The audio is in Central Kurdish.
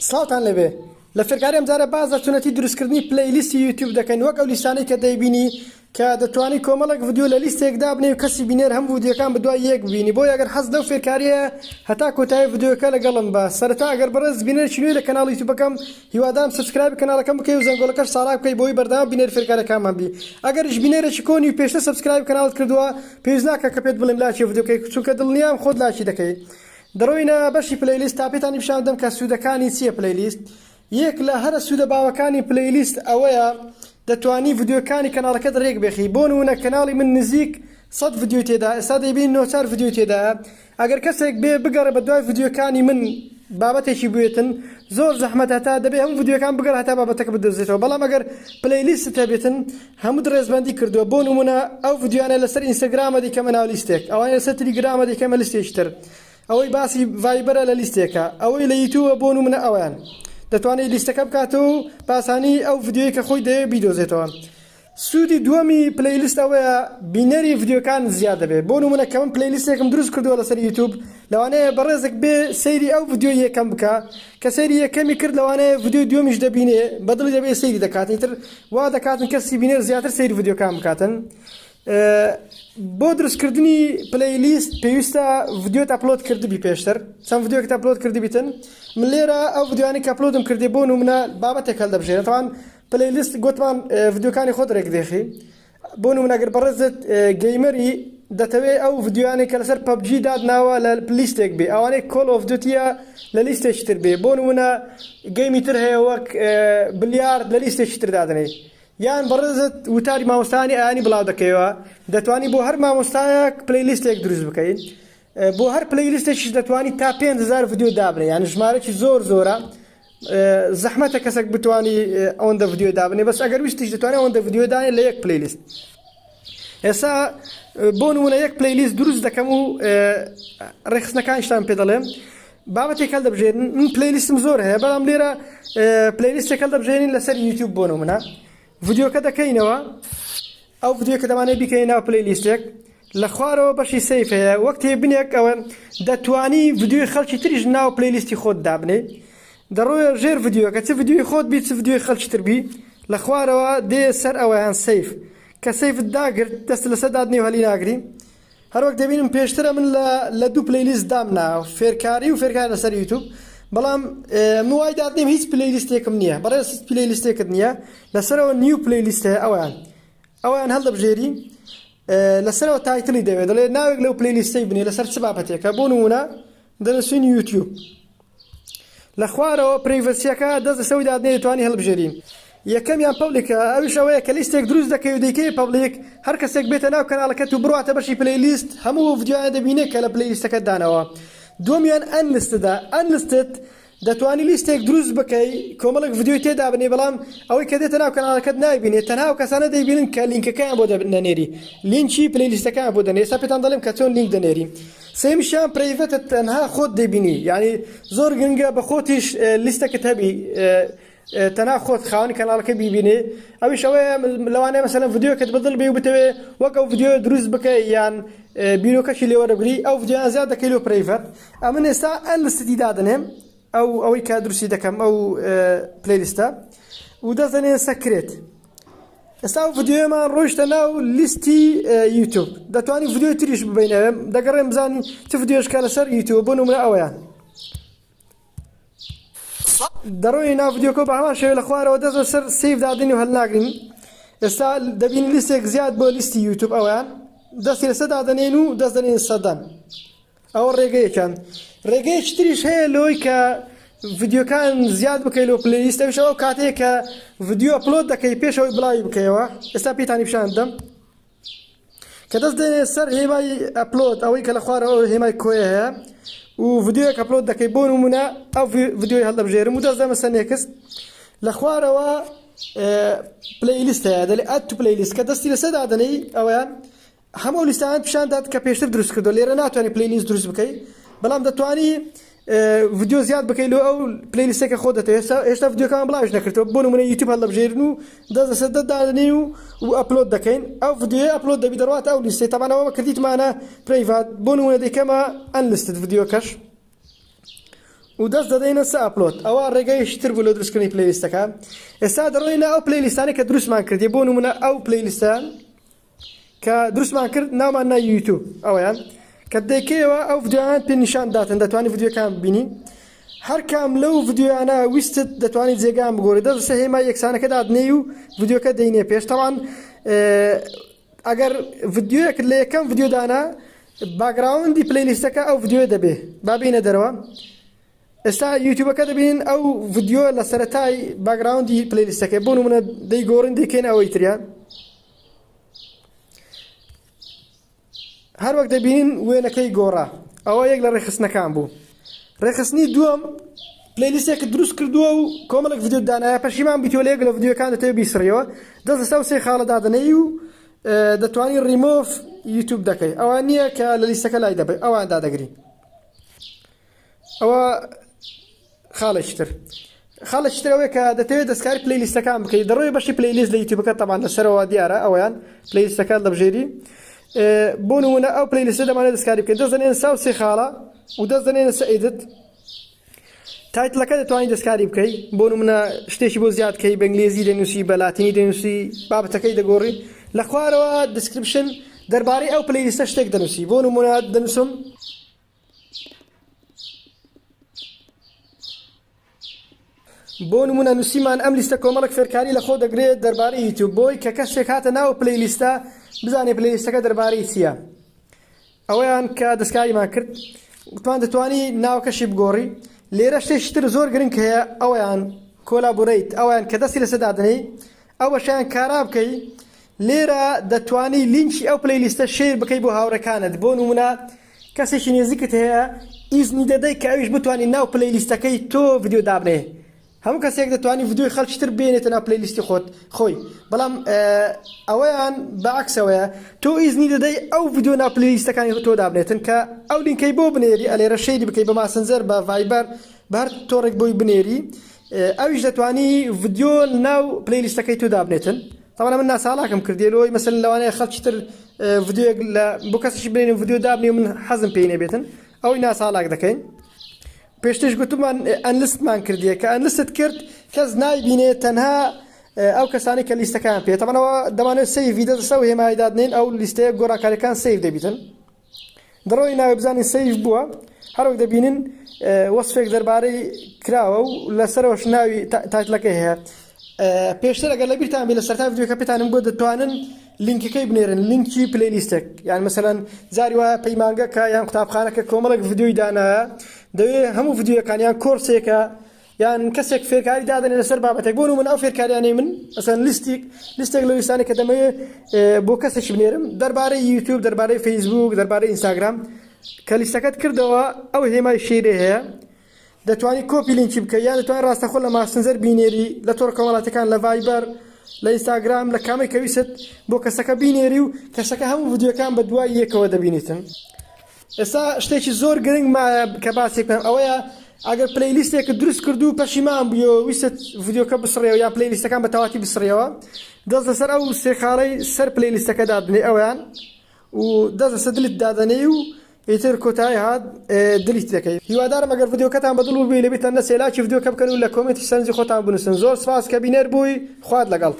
سڵاوتان لەبێ لە فێرکاری ئەمجارە باز دەچونەتی دروستکردنی پلەیلیستی یوتیوب دەکەین وەک ئەو لیستانەی کە دەیبینی کە دەتوانانی کۆمەڵک ڤیدیۆ لە لیستێکدا بنێ و کەسی بینێر هەم ڤیدیۆکان بەدوای یەک ببینی بۆ ئەگەر حەز لەو فێرکاریە هەتا کۆتایی ڤیدیۆکە لەگەڵم بە سەرەتا ئەگەر بەڕێز بینێرێکی نوێی لە کەناڵ یوتیوبەکەم هیوادارم سبسکرایب کەناڵەکەم بکەی و زەنگۆڵەکەش ساڵا بکەی بۆی بەردەوام بینێر فێرکارەکانمان بی ئەگەریش بینێرێکی کۆنی و پێشتر سبسکرایب کەناڵت کردووە پێویست ناکە کە پێت بڵێم لاچی ڤیدیۆکەی چونکە دڵنیام خۆت لاچی دەکەی دەڕۆینە بەشی پلەیلیست تا پێتانی پیشاندەم کە سوودەکانی چییە پلەیلیست یەک لە هەرە سوودە باوەکانی پلەیلیست ئەوەیە دەتوانی ڤیدیۆکانی کەناڵەکەت ڕێک بێخی بۆ نمونە کەناڵی من نزیک 100 ڤیدیۆ تێدا ئێستا دەیبین 94 ڤیدیۆ تێدایە ئەگەر کەسێک بێ بگەڕێ بە دوای ڤیدیۆکانی من بابەتێکی بوێتن زۆر زەحمەت هەتا دەبێ هەموو ڤیدیۆکان بگەڕ هەتا بابەتەکە بدۆزێتەوە بەڵام ئەگەر پلەیلیست هەبێتن هەموو ڕێزبەندی کردووە بۆ نمونە ئەو ڤیدیۆانە لەسەر ئینستاگرامە دیکەمە ناو لیستێک ئەوانە لەسەر تەلەگرامە دیکەمە لیستێکی تر ئەوەی باسی ڤایبەرە لە لیستێکە ئەوەی لە یوتیوبە بۆ نمونە ئەویان دەتوانێت لیستەکە بکاتەوە و پاسانی ئەو ڤیدیۆی کە خۆی دەوێت بیدۆزێتەوە سوودی دووەمی پلەیلیست ئەوەیە بینەری ڤیدیۆکان زیاد دەبێت بۆ نمونە کە من پلەیلیستێکم دروست کردووە لەسەر یوتیوب لەوانەیە بەڕێزێک بێ سەیری ئەو ڤیدیۆ یەکەم بکە کە سەیری یەکەمی کرد لەوانەیە ڤیدیۆ دووەمیش دەبینێ بەدڵی دەبێت سەیری دەکاتن تر وا دەکاتن کەسی بینێر زیاتر سەیری ڤیدیۆکان بکاتن بۆ دروستکردنی پلەیلیست پێویستە ڤیدیۆت ئەپلۆد کردبی پێشتر چەند ڤیدیۆکت ئەپلۆد کردبیتن من لێرە ئەو ڤیدیۆانی کە ئەپلۆدم کردی بۆ نمونە بابەتێک هەڵدەبژێنێت تەوان پلەیلیست گوتمان ڤیدیۆکانی خۆت ڕێک دێخی بۆ نمونە ئەگەر بەڕێزت گەیمەری دەتەوێت ئەو ڤیدیۆانی کە لەسەر پەبجی دادناوە لە لیستێک بێ ئەوانەی کۆل ئۆف دوتیە لە لیستێکی تر بێ بۆ نمونە گەیمی تر هەیە وەک بلیارد لە لیستێکی تر دادنێ یان بەڕێزت وتاری مامۆستانی ئایانی بڵاو دەکەیەوە دەتوانی بۆ هەر مامۆستایەک پلەیلیستێک دروست بکەیت بۆ هەر پلەیلیستێکیش دەتوانی تا 5000 ڤیدیۆ دابنێ یان ژمارەی زۆرە زەحمەتە کەسێک بتوانی ئەوەندە ڤیدیۆ دابنێ بەس ئەگەر ویستیش دەتوانێت ئەوەندە ڤیدیۆ دانێ لە یەک پلەیلیست ئێستا بۆ نمونە یەک پلەیلیست دروست دەکەم و ڕێخستنەکانیشتان پێ دەڵێم بابەتێک هەڵدەبژێن من پلەیلیستم زۆر هەیە بەڵام لێرە پلەیلیستێک هەڵدەبژێنین لەسەر یوتیوب بۆ نمونە ڤیدیۆکە دەکەینەوە ئەو ڤیدیۆکە دەمانێت بیکەین ناو پلەیلیستێک لە خوارەوە بەشی سەیف هەیە وەک تێبنێک ئەوە دەتوانی ڤیدیۆی خەڵکی تریش ناو پلەیلیستی خۆت دابنێ دەڕۆیە ژێر ڤیدیۆکە چ ڤیدیۆی خۆت بی چ ڤیدیۆی خەڵکی تر بی لە خوارەوە دێ سەر ئەوەیان سەیف کە سەیفت داگرت دەست لەسەر دادنێ و هەلی ناگری هەروەک دەبینم پێشترە من لە دوو پلەیلیست دامنا فێرکاری و فێرکاری لەسەر یوتیوب بەڵام موای دادنێم هیچ پلەیلیستێکم نییە بەڕێز هیچ پلەیلیستێکت نییە لەسەرەوە نیو پلەیلیست هەیە ئەویان هەڵدەبژێری لەسەرەوە تایتڵی دەوێت دەڵێت ناوێک لەو پلەیلیستەی بنێ لەسەر چ بابەتێکە بۆ نمونە دەنووسین یوتیوب لە خوارەوە پرەیڤەسیەکە دەست لەسەوی دادنێ دەتوانی هەڵبژێرین یەکەمیان پەبلیکە ئەویش ئەوەیە کە لیستێک دروست دەکەی و دەیکەی پەبلیک هەر کەسێک بێتە ناو کەناڵەکەت و بڕاتە بەشی پلەیلیست هەموو ڤیدیۆیان دەبینێت کە لە پلەیلیستەکەت دانەوە دووەمیان ئەنلیستدا ئەنلیستت دەتوانی لیستێک دروست بکەی کۆمەڵک ڤیدیۆی تێدا بنێ بەڵام ئەوەی کە دێتە ناو کەناڵەکەت نایبینێت تەنها ئەو کەسانە دەیبینن کە لینکەکەیان بۆ دەنێری لینکی پلەیلیستەکەیان بۆ دەنێ ئێستا پێتان دەڵێم کە چۆن لینک دەنێری سێمیشیان پرەیڤەتت تەنها خۆت دەبینی یعنی زۆر گرنگە بە خۆتیش لیستەکەت هەبی تەنها خۆت خاوەنی کەناڵەکە بیبینێ ئەویش ئەوەیە لەوانەیە مەسەلەن ڤیدیۆکەت بەدڵ بێ و بتەوێ وەک ئەو ڤیدیۆ دروست بکەی یان بیرۆکەشی لێوەرەگری ئەو ڤیدیۆیان زیاد دەکەی لێ پرەیڤەت ئەمن ئێستا ئەنلیستی دادنێم ئەوەی کە دروستی دەکەم ئەو پلەیلیستە و دەزانێن سەکرێت ئێستا ئەو ڤیدیۆمان ڕۆیشتە ناو لیستی یوتیوب دەتوانی ڤیدیۆی تریش ببینەوە دەگەڕێم بزانین چ ڤیدیۆشکە لەسەر یوتیوب بۆ نمونە ئەوەیان دەڕۆی ناو ڤیدیۆکە بە هەمان شێوە لە خوارەوە دەست لەسەر سەیف دادنی و هەڵناگرین ئێستا دەبین لیستێک زیاد بۆ لیستی یوتیوب ئەویان دەستی لەسەر دادنێن و دەست دەنێن سەدەن ئەوە ڕێگەیەکان ڕێگەیەکی تریش هەیە لۆی کە ڤیدیۆکان زیاد بکەی لەو پلەیلیستە ئەویش ئەوە کاتەیە کە ڤیدیۆ ئەپلۆد دەکەی پێشەوەی بڵاوی بکەیەوە ئێستا پێتانی پیشاندەم کە دەست دێنێ سەر هێمای ئەپلۆد ئەوەی کە لە خوارەوە هێمای کۆیە هەیە و ڤیدیۆیەک ئەپلۆد دەکەی بۆ نمونە ئەو ڤیدیۆی هەڵدەبژێرم و دەست دەمە سەر نێکست لە خوارەوە پلەیلیست هەیە دەڵێ ئەد تو پلەیلیست کە دەستی لەسەر دادنەی ئەویان هەموو لیستانت پیشان داد کە پێشتر دروست کردو لێرە ناتوانانی پلەیلیست دروست بکەی بەڵام دەتوانی ڤیدیۆ زیاد بکەی لە ئەو پلەیلیستێکە خۆت دەتەوێت هێشتا ڤیدیۆکان بڵاوش نەکردەوە بۆ نمونە یوتیوب هەڵدەبژێرن و دەست لەسەر دادنێ و ئەپلۆد دەکەین ئەو ڤیدیۆ ئەپلۆد دەبی دەڕواتە ئەو لیستەی تەمانەوە کردیتمانە پرەیڤات بۆ نمونە دەیکەمە ئەنلیستد ڤیدیۆکەش و دەست دەدەینە سە ئەپلۆد ئەوە ڕێگەیشتر بوو لە دروستکردنی پلەیلیستەکە. ئێستا دەڕۆینە ئەو پلەیلیستانە کە دروستمان کردی بۆ نمونە ئەو پلەیلیستە کە دروستمان کرد ناومان نا یوتیوب ئەوەیان کە دەیکەوە ئەو ڤیدیۆیان پێ نیشان داتن دەتوانانی ڤیدیۆکان ببینی هەر کام لەو ڤیدیۆیانە ویستت دەتوانیت جێگان بگۆڕی دەست هێمای یەکسانەکە دادنێ و ڤیدیۆکە دەینێ پێش تەوان ئەگەر ڤیدیۆیەک لە یەکەم ڤیدیۆدانا باگراوندی پلەیلیستەکە ئەو ڤیدیۆ دەبێ بابینە دەرەوە. ئێستا یوتیوبەکە دەبین ئەو ڤیدیۆ لە سەرەتای باگراوندی پلەیلیستەکە بۆ نمونە دەیگۆڕین دەیکەین ئەوەی تریان هەر وەک دەبینین وێنەکەی گۆڕا ئەوە یەک لە ڕێخستنەکان بوو. ڕێخستنی دووەم پلەیلیستێکت دروست کردووە و کۆمەڵێک ڤیدیۆ دانایە پەشیمان بیتۆ لە یەک لە ڤیدیۆکان دەتەوێت بیسڕیەوە دەست لەسەر سێ خاڵە دادنەی و دەتوانین ریمۆڤ یوتیوب دەکەی ئەوان نییە کە لە لیستەکە لای دەبێت ئەوان دادەگرین. ئەوە خاڵێکتر خاڵێکترەوەی کە دەتەوێت دەستکاری پلەیلیستەکان بکەیت دەڕۆی بەشی پلەیلیست لە یوتیوبەکە تەمان لەسەرەوە دیارە ئەویان پلەیلیستەکان دەبژێری بۆ نمونە ئەو پلەیلیستە دەمانێت دەستکاری بکەین دەست دەنێن سا و سێ خاڵە و دەست دەنێنە سە ئیدت تایتڵەکە دەتوانین دەستکاری بکەیت بۆ نمونە شتێکی بۆ زیادکەی بە ئینگلیزی دەنووسی بە لاتینی دەنووسی بابەتەکەی دەگۆڕی لە خوارەوە دەسکریپشن دەربارەی ئەو پلەیلیستە شتێک دەنووسی بۆ نمونە دەنووسم بۆ نمونە نووسیمان ئەم لیستە کۆمەڵک فێرکاری لە خۆ دەگرێت دەربارەی یوتیوب بۆی کە کەسێک هاتە ناو پلەیلیستە بزانێ پلەیلیستەکە دەربارەی چییە ئەوەیان کە دەستکاریمان کرد دەتوانی ناوکەشی بگۆڕی. لێرە شتێکی تر زۆر گرنگ هەیە ئەوەیان کۆلابۆڕیت ئەویان کە دەستی لەسەر دادنەی ئەو بەشیان کارا بکەی لێرە دەتوانی لینکی ئەو پلەیلیستە شێر بکەی بۆ هاوڕەکانت بۆ نمونە کەسێکی نێزیکت هەیە ئیزنی دەدەی کە ئەویش بتوانین ناو پلەیلیستەکەی تۆ ڤیدیۆ دابنێ هەموو کەسێک دەتوانانی ڤیدیۆی خەڵکی تر بێنێتە ناو پلەیلیستی خۆی بەڵام ئەوەیان بەعکسەوەیە تۆ ئیزنی دەدەی ئەو ڤیدیۆ ناو پلەیلیستەکانی تۆ دابنێتن کە ئەو لینکەی بۆ بنێری ئەلێرە شەیری بکەی بە ماسنجەر بە ڤایبەر بە هەر تۆڕێک بۆی بنێری ئەویش دەتوانی ڤیدیۆ ناو پلەیلیستەکەی تۆ دابنێتن. طبعا من ناساڵاکم کردێلەوەی مەسەلەن لەوانەیە خەڵکی تر ڤیدیۆیەک بۆ کەسێکی بنێنین ڤیدیۆ دابنێ من حەزم پێی نەبێتن ئەوەی ناساڵاک دەکەین. پێشترش گوتمان ئەنلیستمان کردیە کە ئەنلیست کرد کەس نایبینێت تەنها ئەو کەسانی کە لیستەکان پێ تەمەنەوە دەمانێت سەیڤی دەدەسە و هێمای دادنێن ئەو لیستەیە گۆڕانکاریەکان سەیڤ دەبیتن دەڕۆی ناوی بزانین سەیڤ بووە هەروەک دەبینن وەسفێک دەربارەی کراوە و لەسەرەوەش ناوی تایتڵەکەی هەیە. پێشتر ئەگەر لە بیرتان بێ لە سەرتا ڤیدیۆکە پێتانم بۆ دەتوانن لینکەکەی بنێرن لینکی پلەیلیستێک یان مەسەلەن زاری وایە پەیمانگەکە یان قوتابخانەکە کۆمەڵێک ڤیدیۆی دانایە دەوێت هەموو ڤیدیۆکان یان کۆرسێکە یان کەسێک فێرکاری دادنێ لەسەر بابەتێک بۆ من ئەو فێرکاریانەی من ئەسەن لیستێک لە لیستانی کە دەمەوێت بۆ کەسێکی بنێرم دەربارەی یوتیوب دەربارەی فەیسبوک دەربارەی ئینستاگرام کە لیستەکەت کردەوە ئەو هێمای شێرێ هەیە دەتوانی کۆپی لینکی بکە یان دەتوانین ڕاستەخۆ لە ماسنجەر بینێری لە تۆڕ کۆمەڵاتەکان لە ڤایبەر لە ئینستاگرام لە کامێک کە ویست بۆ کەسەکە بینێری و کەسەکە هەموو ڤیدیۆکان بە دوای یەکەوە دەبینیتن. ئێستا شتێکی زۆر گرنگ کە باسێک بکەم ئەوەیە ئەگەر پلەیلیستێک دروست کردو و پەشیمان بوویەوە ویست ڤیدیۆکە بسڕێەوە یان پلەیلیستەکان بە تەواتی بسڕێەوە دەست لەسەر ئەو سێ خاڵەی سەر پلەیلیستەکە دادنێ ئەویان و دەست لەسەر دلیت دادنەی و ئیتر کۆتایی هات دلیت دەکەیت. هیوادارم ئەگەر ڤیدیۆکەتان بەدڵ بووی لەبێتان نەسێ لاکی ڤیدیۆکە بکەن و لە کۆمنتی سەرنجی خۆتان بنووسن. زۆر سپاس کە بینەر بووی خوات لەگەڵ.